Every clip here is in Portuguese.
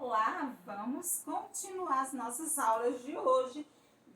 Olá, vamos continuar as nossas aulas de hoje,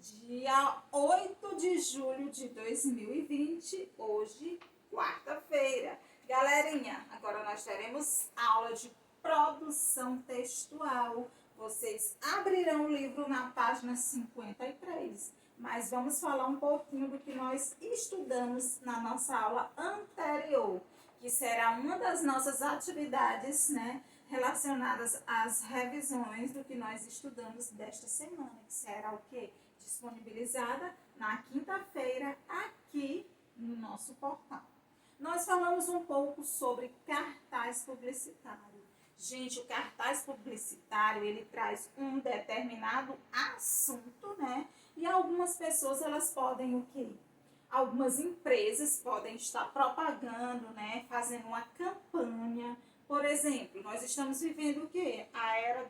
dia 8 de julho de 2020, hoje, quarta-feira. Galerinha, agora nós teremos aula de produção textual. Vocês abrirão o livro na página 53, mas vamos falar um pouquinho do que nós estudamos na nossa aula anterior, que será uma das nossas atividades, né, relacionadas às revisões do que nós estudamos desta semana, que será o quê? Disponibilizada na quinta-feira aqui no nosso portal. Nós falamos um pouco sobre cartaz publicitário. Gente, o cartaz publicitário, ele traz um determinado assunto, né? E algumas pessoas, elas podem o quê? Algumas empresas podem estar propagando, né? Fazendo uma campanha. Por exemplo, nós estamos vivendo o quê? A era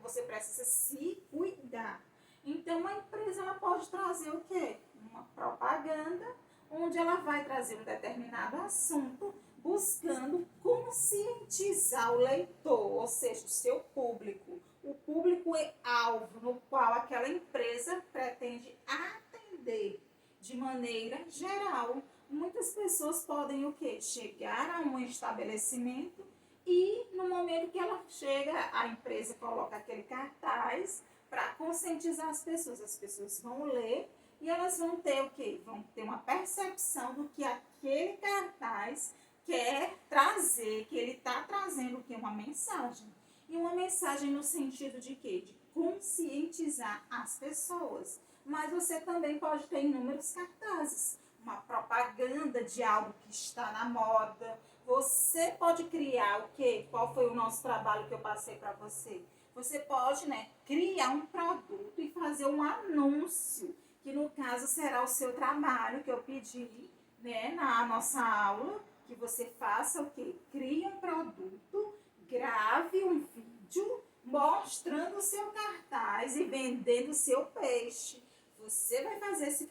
você precisa se cuidar. Então, uma empresa ela pode trazer o quê? Uma propaganda, onde ela vai trazer um determinado assunto, buscando conscientizar o leitor, ou seja, o seu público. O público é alvo no qual aquela empresa pretende atender de maneira geral. Muitas pessoas podem o quê? Chegar a um estabelecimento e no momento que ela chega, a empresa coloca aquele cartaz para conscientizar as pessoas vão ler e elas vão ter o quê? Vão ter uma percepção do que aquele cartaz quer trazer, que ele está trazendo o quê? Uma mensagem. E uma mensagem no sentido de quê? De conscientizar as pessoas. Mas você também pode ter inúmeros cartazes, uma propaganda de algo que está na moda. Você pode criar o quê? Qual foi o nosso trabalho que eu passei para você? Você pode, né, criar um produto e fazer um anúncio, que no caso será o seu trabalho que eu pedi, né, na nossa aula, que você faça o quê? Crie um produto, grave um vídeo mostrando o seu cartaz e vendendo o seu peixe. Você vai fazer esse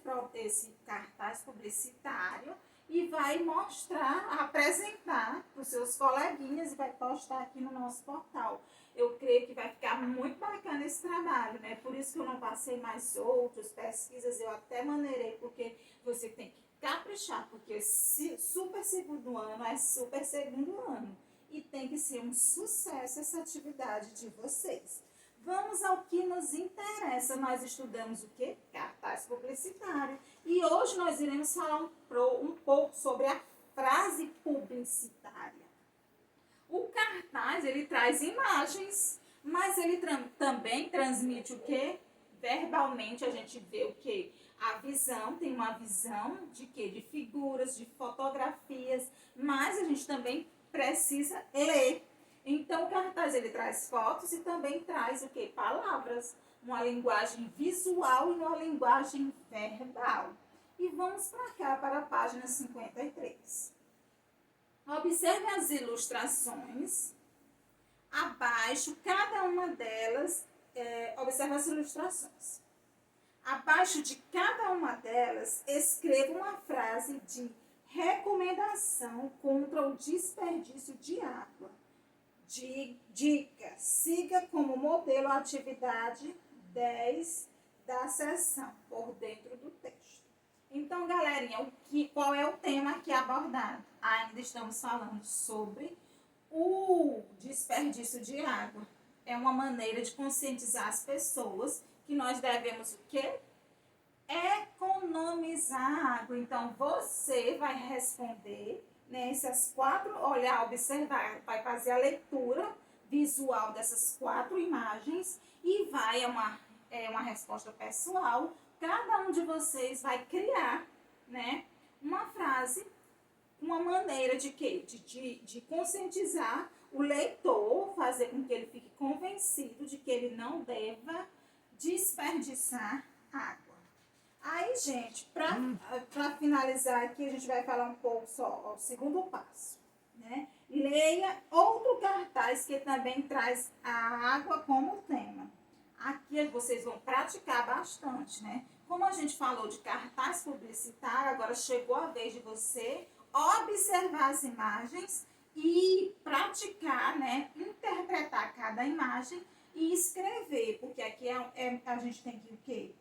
cartaz publicitário e vai mostrar, apresentar para os seus coleguinhas e vai postar aqui no nosso portal. Eu creio que vai ficar muito bacana esse trabalho, né? Por isso que eu não passei mais outras pesquisas, eu até maneirei, porque você tem que caprichar, porque super segundo ano é super segundo ano. E tem que ser um sucesso essa atividade de vocês. Vamos ao que nos interessa. Nós estudamos o quê? Cartaz publicitário. E hoje nós iremos falar um pouco sobre a frase publicitária. O cartaz, ele traz imagens, mas ele também transmite o quê? Verbalmente a gente vê o quê? A visão, tem uma visão de quê? De figuras, de fotografias, mas a gente também precisa ler. Então, o cartaz, ele traz fotos e também traz o quê? Palavras, uma linguagem visual e uma linguagem verbal. E vamos para cá, para a página 53. Observe as ilustrações. Abaixo, cada uma delas, observe as ilustrações. Abaixo de cada uma delas, escreva uma frase de recomendação contra o desperdício de água. Dica, siga como modelo a atividade 10 da seção, por dentro do texto. Então, galerinha, qual é o tema aqui abordado? Ainda estamos falando sobre o desperdício de água. É uma maneira de conscientizar as pessoas que nós devemos o quê? Economizar água. Então, você vai responder nessas quatro, olhar, observar, vai fazer a leitura visual dessas quatro imagens e vai, uma resposta pessoal. Cada um de vocês vai criar, né, uma frase, uma maneira de quê? De conscientizar o leitor, fazer com que ele fique convencido de que ele não deva desperdiçar água. Aí, gente, para finalizar aqui, a gente vai falar um pouco só, o segundo passo, né? Leia outro cartaz que também traz a água como tema. Aqui vocês vão praticar bastante, né? Como a gente falou de cartaz publicitário, agora chegou a vez de você observar as imagens e praticar, né? Interpretar interpretar cada imagem e escrever, porque aqui a gente tem que o quê?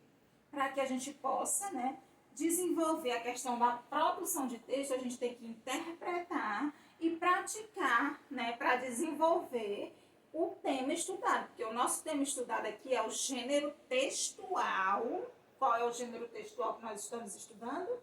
Para que a gente possa, né, desenvolver a questão da produção de texto, a gente tem que interpretar e praticar, né, para desenvolver o tema estudado, porque o nosso tema estudado aqui é o gênero textual. Qual é o gênero textual que nós estamos estudando?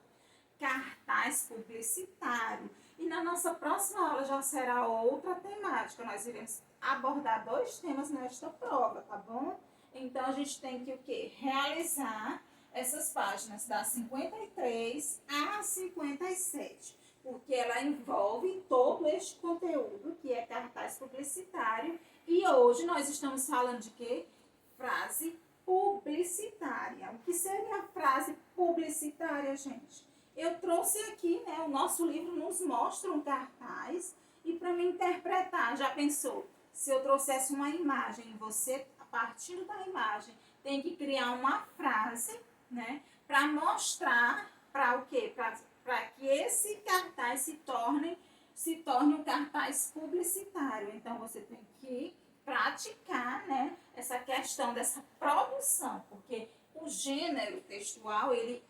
Cartaz publicitário. E na nossa próxima aula já será outra temática. Nós iremos abordar 2 temas nesta prova, tá bom? Então, a gente tem que o quê? Realizar essas páginas da 53 a 57, porque ela envolve todo este conteúdo que é cartaz publicitário. E hoje nós estamos falando de quê? Frase publicitária. O que seria a frase publicitária, gente? Eu trouxe aqui, né, o nosso livro nos mostra um cartaz e para me interpretar, já pensou? Se eu trouxesse uma imagem e você, a partir da imagem, tem que criar uma frase, né, para mostrar para o quê? Para que esse cartaz se torne um cartaz publicitário. Então, você tem que praticar, né, essa questão dessa produção, porque o gênero textual, ele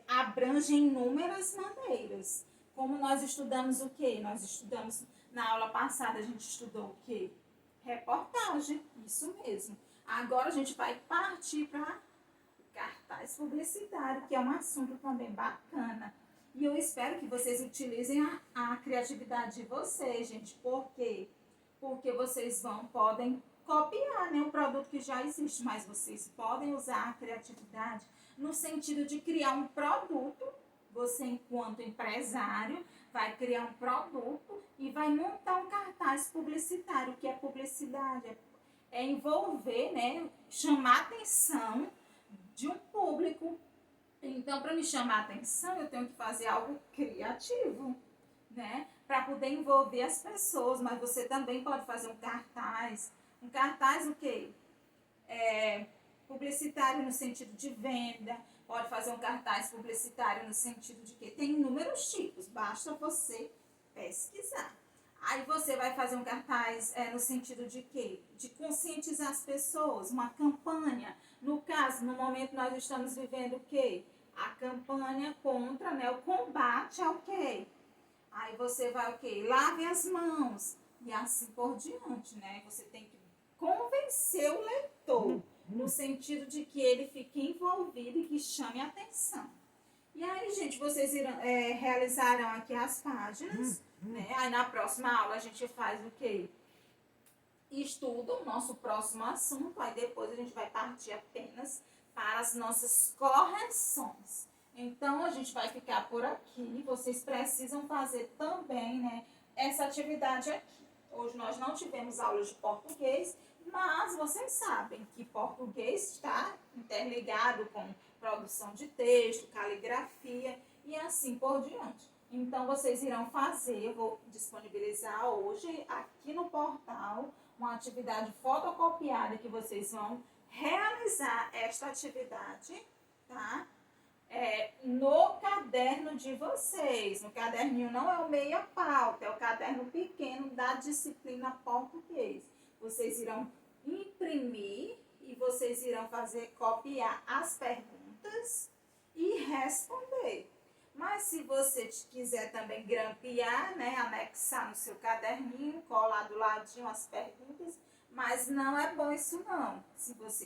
abrange inúmeras maneiras. Como nós estudamos o quê? Nós estudamos, na aula passada, a gente estudou o quê? Reportagem, isso mesmo. Agora a gente vai partir para cartaz publicitário, que é um assunto também bacana. E eu espero que vocês utilizem a criatividade de vocês, gente. Por quê? Porque vocês podem copiar, né, um produto que já existe, mas vocês podem usar a criatividade no sentido de criar um produto. Você, enquanto empresário, vai criar um produto e vai montar um cartaz publicitário. O que é publicidade? É envolver, né, chamar a atenção de um público. Então, para me chamar a atenção, eu tenho que fazer algo criativo, né, para poder envolver as pessoas. Mas você também pode fazer um cartaz. Um cartaz o quê? Publicitário no sentido de venda. Pode fazer um cartaz publicitário no sentido de que tem inúmeros tipos, basta você pesquisar. Aí você vai fazer um cartaz no sentido de quê? De conscientizar as pessoas, uma campanha. No caso, no momento nós estamos vivendo o quê? A campanha contra, né, o combate ao quê? Aí você vai o quê? Lave as mãos e assim por diante, né? Você tem que convencer o leitor, no sentido de que ele fique envolvido e que chame a atenção. E aí, gente, vocês realizarão aqui as páginas, né? Aí na próxima aula a gente faz o quê? Estuda o nosso próximo assunto, aí depois a gente vai partir apenas para as nossas correções. Então, a gente vai ficar por aqui. Vocês precisam fazer também, né, essa atividade aqui. Hoje nós não tivemos aulas de português, mas vocês sabem que português está interligado com produção de texto, caligrafia e assim por diante. Então, vocês irão fazer, eu vou disponibilizar hoje aqui no portal uma atividade fotocopiada que vocês vão realizar esta atividade, tá? No caderno de vocês. No caderninho não é o meia pauta, é o caderno pequeno da disciplina português. Vocês irão imprimir e vocês irão copiar as perguntas e responder. Mas se você quiser também grampear, né, anexar no seu caderninho, colar do ladinho as perguntas, mas não é bom isso não.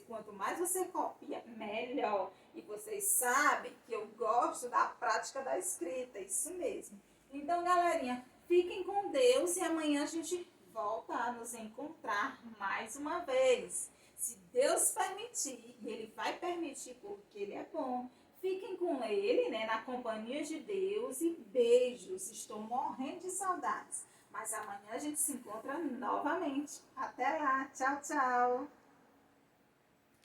Quanto mais você copia, melhor. E vocês sabem que eu gosto da prática da escrita, isso mesmo. Então, galerinha, fiquem com Deus e amanhã a gente volta a nos encontrar mais uma vez. Se Deus permitir, e Ele vai permitir porque Ele é bom, fiquem com Ele, né, na companhia de Deus e beijos. Estou morrendo de saudades. Mas amanhã a gente se encontra novamente. Até lá. Tchau, tchau.